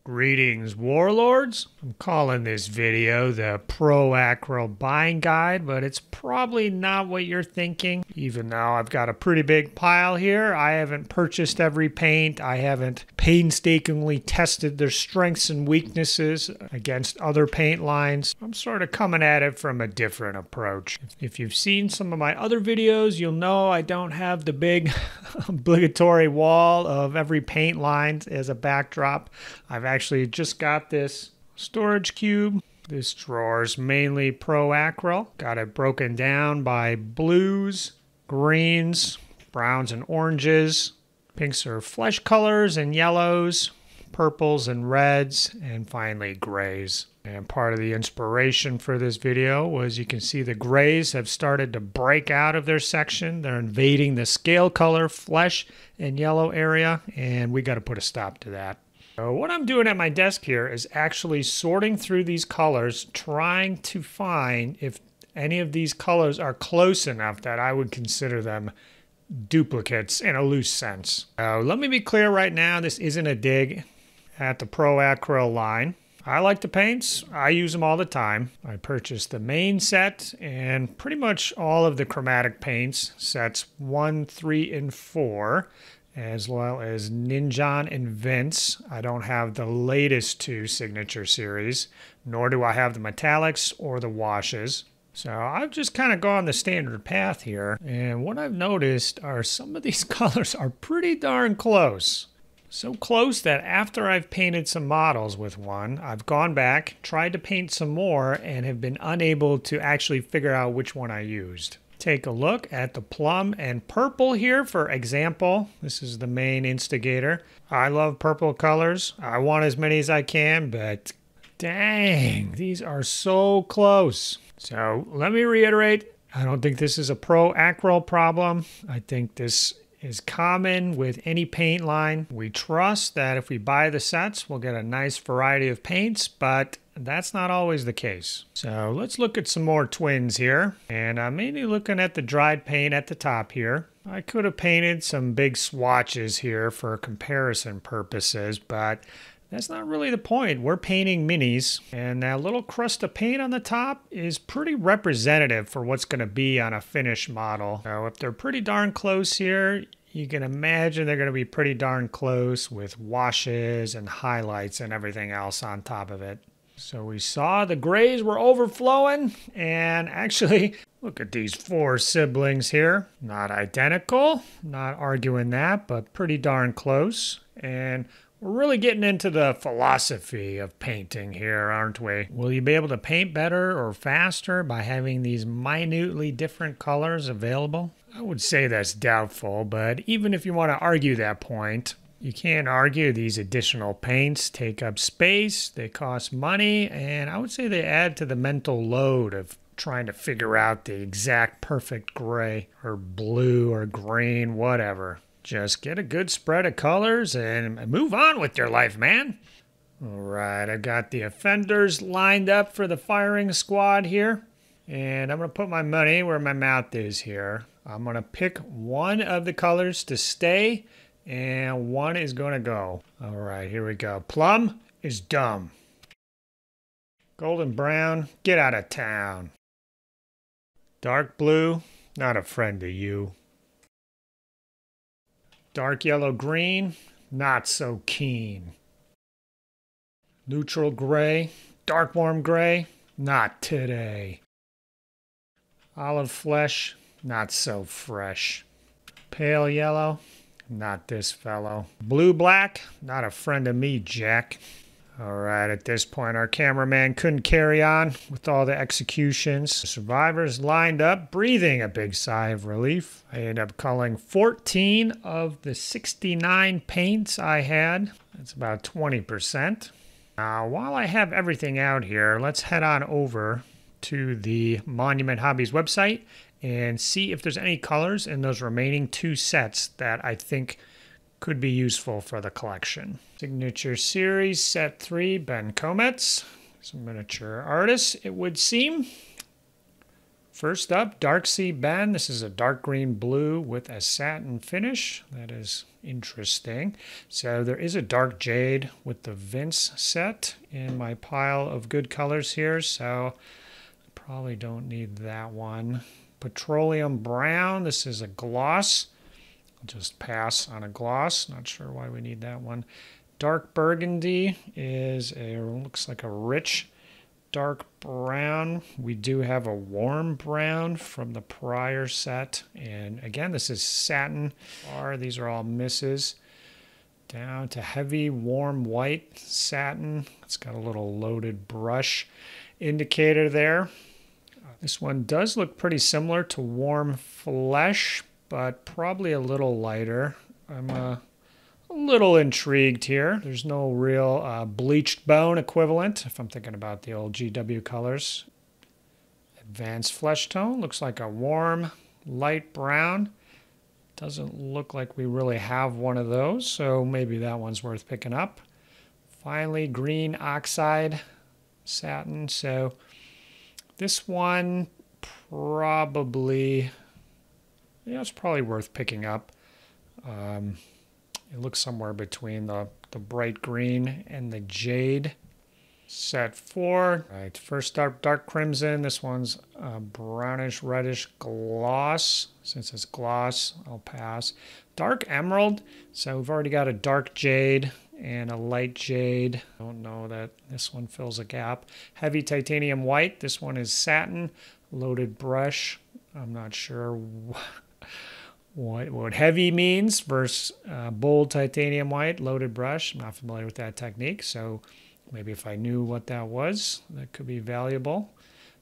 Greetings, warlords. I'm calling this video the Pro Acryl buying guide, but it's probably not what you're thinking. Even though I've got a pretty big pile here, I haven't purchased every paint. I haven't painstakingly tested their strengths and weaknesses against other paint lines. I'm sort of coming at it from a different approach. If you've seen some of my other videos, you'll know I don't have the big obligatory wall of every paint line as a backdrop. I've actually just got this storage cube. This drawer's mainly Pro Acryl. Got it broken down by blues, greens, browns and oranges. Pinks are flesh colors and yellows, purples and reds, and finally grays. And part of the inspiration for this video was you can see the grays have started to break out of their section. They're invading the scale color, flesh, and yellow area, and we got to put a stop to that. So what I'm doing at my desk here is actually sorting through these colors, trying to find if any of these colors are close enough that I would consider them duplicates in a loose sense. Let me be clear right now, this isn't a dig at the Pro Acryl line. I like the paints. I use them all the time. I purchased the main set and pretty much all of the chromatic paints, sets 1, 3, and 4, as well as Ninjon and Vince. I don't have the latest 2 signature series, nor do I have the metallics or the washes. So I've just kind of gone the standard path here, and what I've noticed are some of these colors are pretty darn close. So close that after I've painted some models with one, I've gone back, tried to paint some more, and have been unable to actually figure out which one I used. Take a look at the plum and purple here, for example. This is the main instigator. I love purple colors. I want as many as I can, but dang, these are so close. So let me reiterate, I don't think this is a Pro Acryl problem. I think this is common with any paint line. We trust that if we buy the sets, we'll get a nice variety of paints, but that's not always the case. So let's look at some more twins here. And I'm mainly looking at the dried paint at the top here. I could have painted some big swatches here for comparison purposes, but that's not really the point. We're painting minis, and that little crust of paint on the top is pretty representative for what's going to be on a finished model. So if they're pretty darn close here, you can imagine they're going to be pretty darn close with washes and highlights and everything else on top of it. So we saw the grays were overflowing, and actually, look at these 4 siblings here. Not identical, not arguing that, but pretty darn close. And we're really getting into the philosophy of painting here, aren't we? Will you be able to paint better or faster by having these minutely different colors available? I would say that's doubtful, but even if you want to argue that point, you can't argue these additional paints take up space, they cost money, and I would say they add to the mental load of trying to figure out the exact perfect gray or blue or green, whatever. Just get a good spread of colors and move on with your life, man. All right, I've got the offenders lined up for the firing squad here. And I'm going to put my money where my mouth is here. I'm going to pick one of the colors to stay, and one is going to go. All right, here we go. Plum is dumb. Golden brown, get out of town. Dark blue, not a friend to you. Dark yellow green, not so keen. Neutral gray, dark warm gray, not today. Olive flesh, not so fresh. Pale yellow, not this fellow. Blue black, not a friend of me, Jack. All right, at this point, our cameraman couldn't carry on with all the executions. The survivors lined up, breathing a big sigh of relief. I ended up culling 14 of the 69 paints I had. That's about 20%. Now, while I have everything out here, let's head on over to the Monument Hobbies website and see if there's any colors in those remaining 2 sets that I think could be useful for the collection. Signature Series Set 3, Ben Comets. Some miniature artists, it would seem. First up, Dark Sea Bend. This is a dark green blue with a satin finish. That is interesting. So there is a dark jade with the Vince set in my pile of good colors here. So I probably don't need that one. Petroleum brown. This is a gloss. I'll just pass on a gloss. Not sure why we need that one. Dark burgundy is looks like a rich dark brown. We do have a warm brown from the prior set. And again, this is satin. These are all misses. Down to heavy warm white satin. It's got a little loaded brush indicator there. This one does look pretty similar to warm flesh, but probably a little lighter. I'm a little intrigued here. There's no real bleached bone equivalent, if I'm thinking about the old GW colors. Advanced flesh tone looks like a warm light brown. Doesn't look like we really have one of those, so maybe that one's worth picking up. Finally, green oxide satin. So this one probably, yeah, it's probably worth picking up. It looks somewhere between the bright green and the jade. Set 4. All right, first up, dark crimson. This one's a brownish reddish gloss. Since it's gloss, I'll pass. Dark emerald. So we've already got a dark jade and a light jade. I don't know that this one fills a gap. Heavy titanium white. This one is satin. Loaded brush. I'm not sure what heavy means versus bold titanium white, loaded brush. I'm not familiar with that technique, so maybe if I knew what that was, that could be valuable.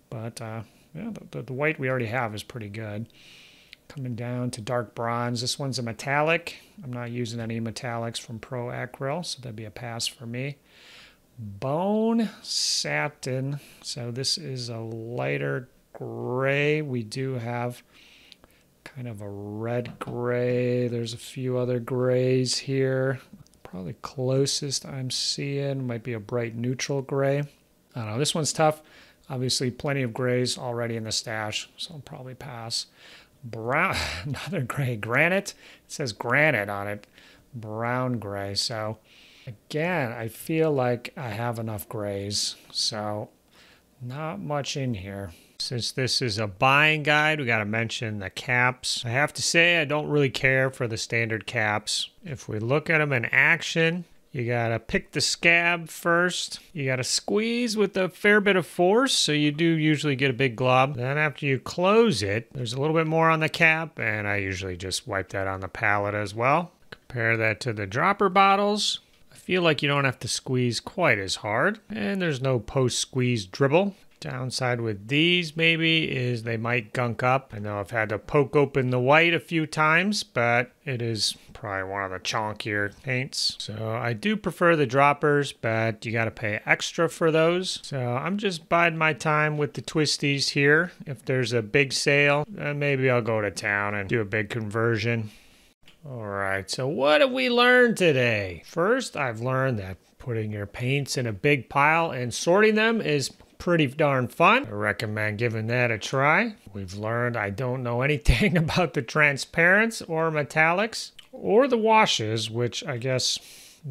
But yeah, the white we already have is pretty good. Coming down to dark bronze. This one's a metallic. I'm not using any metallics from Pro Acryl, so that'd be a pass for me. Bone satin. So this is a lighter gray. We do have kind of a red gray. There's a few other grays here. Probably closest I'm seeing might be a bright neutral gray. I don't know. This one's tough. Obviously, plenty of grays already in the stash, so I'll probably pass. Brown, another gray. Granite. It says granite on it. Brown gray. So again, I feel like I have enough grays. So not much in here. Since this is a buying guide, we got to mention the caps. I have to say I don't really care for the standard caps. If we look at them in action, you got to pick the scab first. You got to squeeze with a fair bit of force, so you do usually get a big glob. Then after you close it, there's a little bit more on the cap, and I usually just wipe that on the palette as well. Compare that to the dropper bottles. I feel like you don't have to squeeze quite as hard, and there's no post-squeeze dribble. Downside with these maybe is they might gunk up. I know I've had to poke open the white a few times, but it is probably one of the chonkier paints. So I do prefer the droppers, but you got to pay extra for those. So I'm just biding my time with the twisties here. If there's a big sale, then maybe I'll go to town and do a big conversion. All right, so what have we learned today? First, I've learned that putting your paints in a big pile and sorting them is pretty darn fun. I recommend giving that a try. We've learned I don't know anything about the transparents or metallics or the washes, which I guess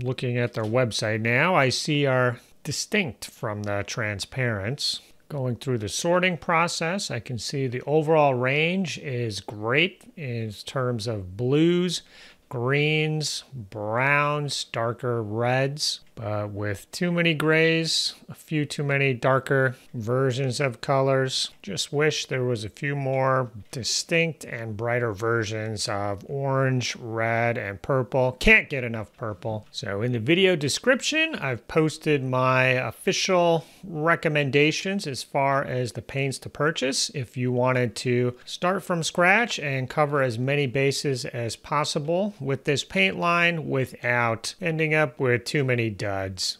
looking at their website now, I see are distinct from the transparents. Going through the sorting process, I can see the overall range is great in terms of blues, greens, browns, darker reds, but with too many grays, a few too many darker versions of colors. Just wish there was a few more distinct and brighter versions of orange, red, and purple. Can't get enough purple. So in the video description, I've posted my official recommendations as far as the paints to purchase if you wanted to start from scratch and cover as many bases as possible with this paint line without ending up with too many duds.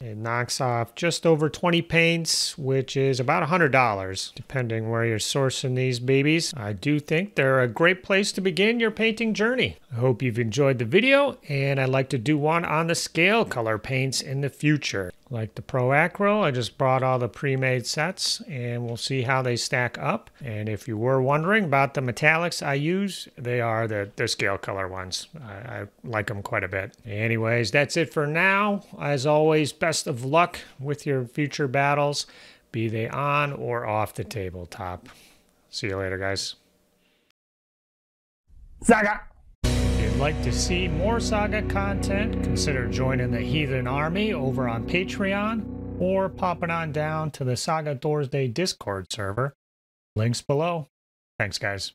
It knocks off just over 20 paints, which is about $100, depending where you're sourcing these babies. I do think they're a great place to begin your painting journey. I hope you've enjoyed the video, and I'd like to do one on the scale color paints in the future. Like the Pro Acryl, I just brought all the pre-made sets and we'll see how they stack up. And if you were wondering about the metallics I use, they are the scale color ones. I like them quite a bit. Anyways, that's it for now. As always, best of luck with your future battles, be they on or off the tabletop. See you later, guys. Saga! If you'd like to see more Saga content, consider joining the Heathen Army over on Patreon or popping on down to the Saga Thursday Discord server. Links below. Thanks, guys.